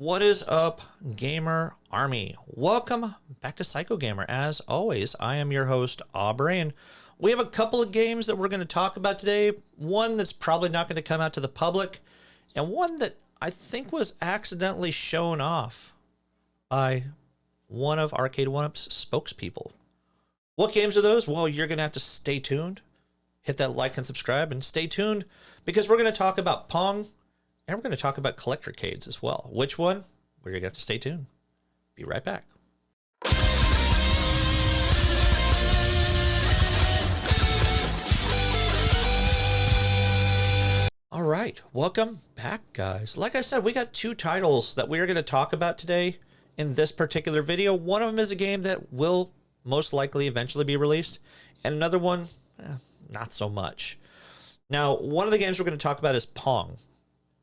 What is up, Gamer Army? Welcome back to Psycho Gamer. As always, I am your host, Aubrey, and we have a couple of games that we're going to talk about today. One that's probably not going to come out to the public, and one that I think was accidentally shown off by one of Arcade1up's spokespeople. What games are those? Well, you're going to have to stay tuned. Hit that like and subscribe, and stay tuned because we're going to talk about Pong. And we're going to talk about Collectorcades as well. Which one? We're going to have to stay tuned. Be right back. All right, welcome back, guys. Like I said, we got two titles that we are going to talk about today in this particular video. One of them is a game that will most likely eventually be released, and another one, not so much. Now, one of the games we're going to talk about is Pong.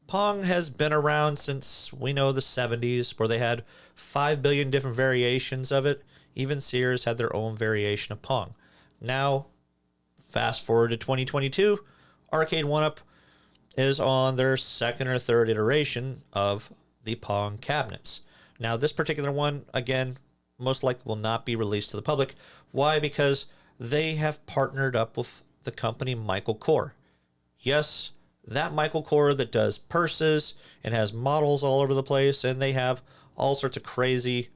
Pong has been around since, we know, the 70s, where they had 5 billion different variations of it. Even Sears had their own variation of Pong. Now, fast forward to 2022, Arcade1up is on their second or third iteration of the Pong cabinets. Now, this particular one, again, most likely will not be released to the public. Why? Because they have partnered up with the company Michael Kors. Yes, that Michael Kors that does purses and has models all over the place, and they have all sorts of crazy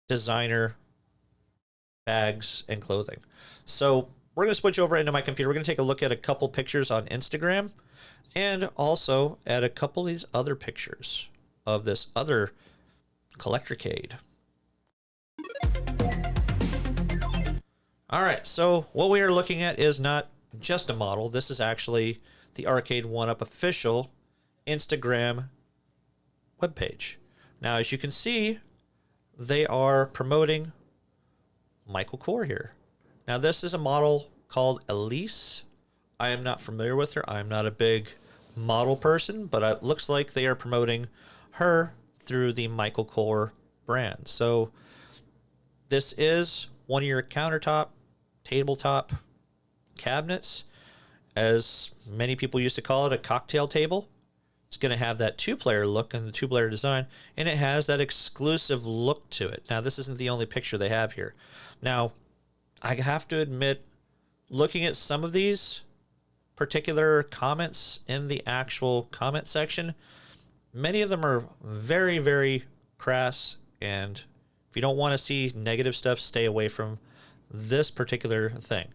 designer bags and clothing. So we're going to switch over into my computer. We're going to take a look at a couple pictures on Instagram and also at a couple of these other pictures of this other Collectorcade. All right, so what we are looking at is not just a model. This is actually the Arcade1up official Instagram webpage. Now, as you can see, they are promoting Michael Kors here. Now, this is a model called Elise. I am not familiar with her. I'm not a big model person, but it looks like they are promoting her through the Michael Kors brand. So this is one of your countertop, tabletop cabinets. As many people used to call it, a cocktail table. It's going to have that two-player look and the two-player design, and it has that exclusive look to it. Now, this isn't the only picture they have here. Now, I have to admit, looking at some of these particular comments in the actual comment section, many of them are very, very crass, and if you don't want to see negative stuff, stay away from this particular thing.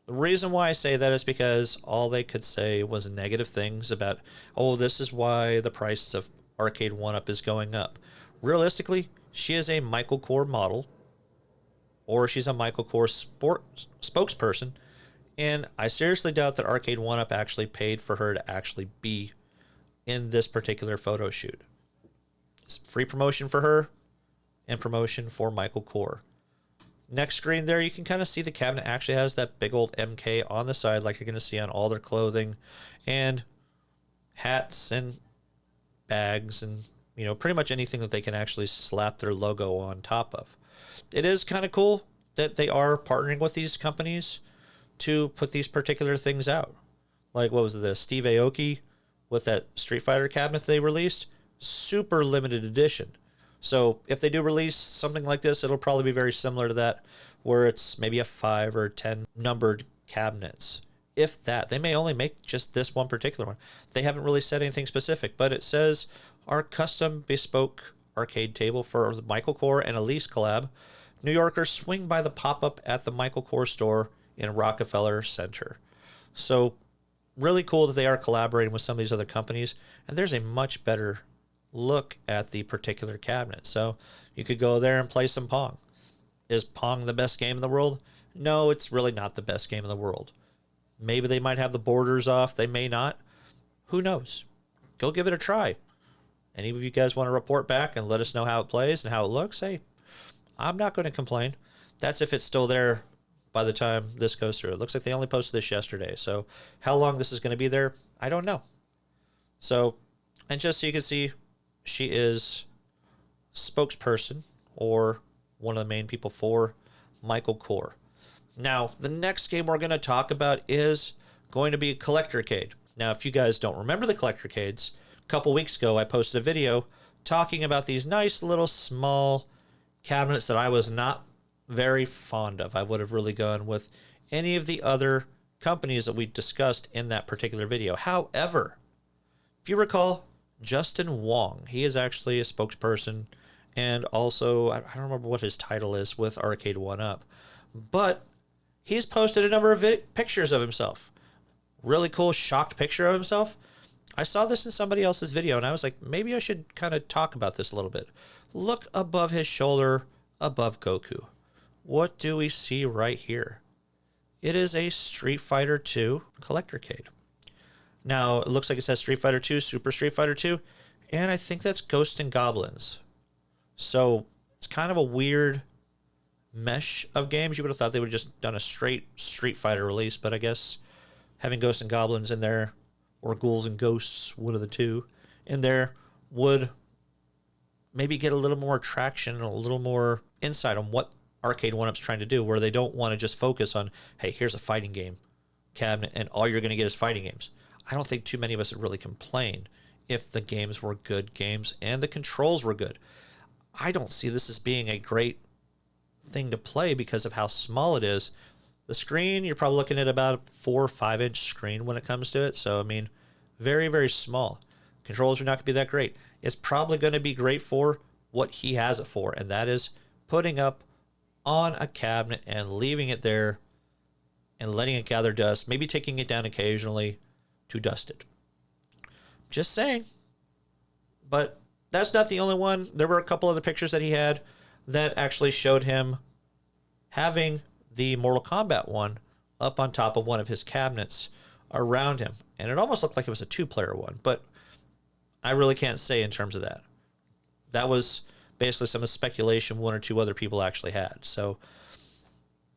The reason why I say that is because all they could say was negative things about, oh, this is why the price of Arcade1up is going up. Realistically, she is a Michael Kors model, or she's a Michael Kors spokesperson, and I seriously doubt that Arcade1up actually paid for her to actually be in this particular photo shoot. It's free promotion for her and promotion for Michael Kors. Next screen there, you can kind of see the cabinet actually has that big old MK on the side, like you're going to see on all their clothing and hats and bags and, you know, pretty much anything that they can actually slap their logo on top of. It is kind of cool that they are partnering with these companies to put these particular things out. Like, what was it, the Steve Aoki with that Street Fighter cabinet they released? Super limited edition. So if they do release something like this, it'll probably be very similar to that, where it's maybe a 5 or 10 numbered cabinets. If that, they may only make just this one particular one. They haven't really said anything specific, but it says our custom bespoke arcade table for the Michael Kors and Elise collab. New Yorkers, swing by the pop-up at the Michael Kors store in Rockefeller Center. So really cool that they are collaborating with some of these other companies, and there's a much better look at the particular cabinet. So you could go there and play some Pong. Is Pong the best game in the world? No, it's really not the best game in the world. Maybe they might have the borders off. They may not. Who knows? Go give it a try. Any of you guys want to report back and let us know how it plays and how it looks? Hey, I'm not going to complain. That's if it's still there by the time this goes through. It looks like they only posted this yesterday. So how long this is going to be there, I don't know. So, and just so you can see, she is spokesperson or one of the main people for Michael Kors. Now, the next game we're going to talk about is going to be Collectorcade. Now, if you guys don't remember the Collectorcades, couple weeks ago, I posted a video talking about these nice little small cabinets that I was not very fond of. I would have really gone with any of the other companies that we discussed in that particular video. However, if you recall, Justin Wong, he is actually a spokesperson and also, I don't remember what his title is with Arcade1up, but he's posted a number of pictures of himself. Really cool, shocked picture of himself. I saw this in somebody else's video, and I was like, maybe I should kind of talk about this a little bit. Look above his shoulder, above Goku. What do we see right here? It is a Street Fighter 2 Collectorcade. Now, it looks like it says Street Fighter 2, Super Street Fighter 2, and I think that's Ghosts and Goblins. So, it's kind of a weird mesh of games. You would have thought they would have just done a straight Street Fighter release, but I guess having Ghosts and Goblins in there, or Ghouls and Ghosts, one of the two, in there would maybe get a little more traction and a little more insight on what Arcade1up's trying to do, where they don't want to just focus on, hey, here's a fighting game cabinet, and all you're going to get is fighting games. I don't think too many of us would really complain if the games were good games and the controls were good. I don't see this as being a great thing to play because of how small it is. The screen, you're probably looking at about a 4 or 5 inch screen when it comes to it. So, I mean, very, very small. Controls are not going to be that great. It's probably going to be great for what he has it for, and that is putting up on a cabinet and leaving it there and letting it gather dust, maybe taking it down occasionally to dust it. Just saying. But that's not the only one. There were a couple of the pictures that he had that actually showed him having the Mortal Kombat one up on top of one of his cabinets around him. And it almost looked like it was a 2-player one, but I really can't say in terms of that. That was basically some of the speculation one or two other people actually had. So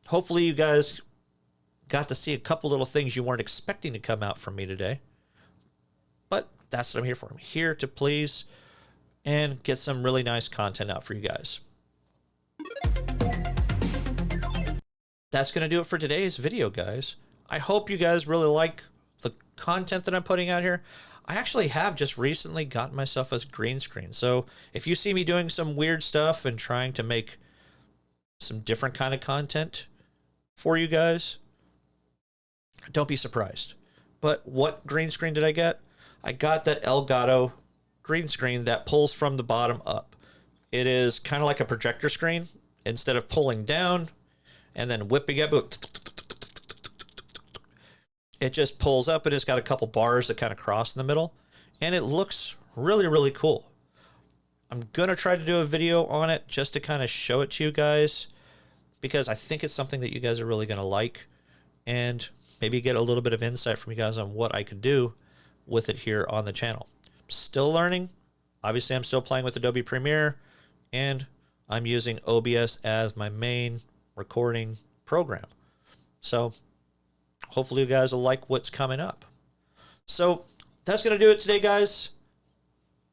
hopefully you guys got to see a couple little things you weren't expecting to come out from me today. But that's what I'm here for. I'm here to please and get some really nice content out for you guys. That's going to do it for today's video, guys. I hope you guys really like the content that I'm putting out here. I actually have just recently gotten myself a green screen. So if you see me doing some weird stuff and trying to make some different kind of content for you guys, don't be surprised. But what green screen did I get? I got that Elgato green screen that pulls from the bottom up. It is kind of like a projector screen. Instead of pulling down and then whipping up, it just pulls up, and it's got a couple bars that kind of cross in the middle, and it looks really, really cool. I'm going to try to do a video on it just to kind of show it to you guys, because I think it's something that you guys are really going to like, and maybe get a little bit of insight from you guys on what I could do with it here on the channel. Still learning. Obviously, I'm still playing with Adobe Premiere, and I'm using OBS as my main recording program. So hopefully you guys will like what's coming up. So that's going to do it today, guys.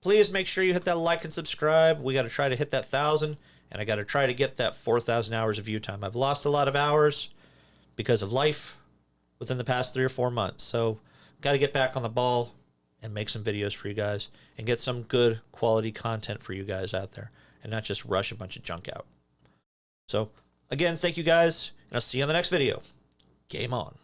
Please make sure you hit that like and subscribe. We got to try to hit that 1,000, and I got to try to get that 4,000 hours of view time. I've lost a lot of hours because of life within the past 3 or 4 months. So got to get back on the ball and make some videos for you guys and get some good quality content for you guys out there and not just rush a bunch of junk out. So again, thank you guys, and I'll see you on the next video. Game on.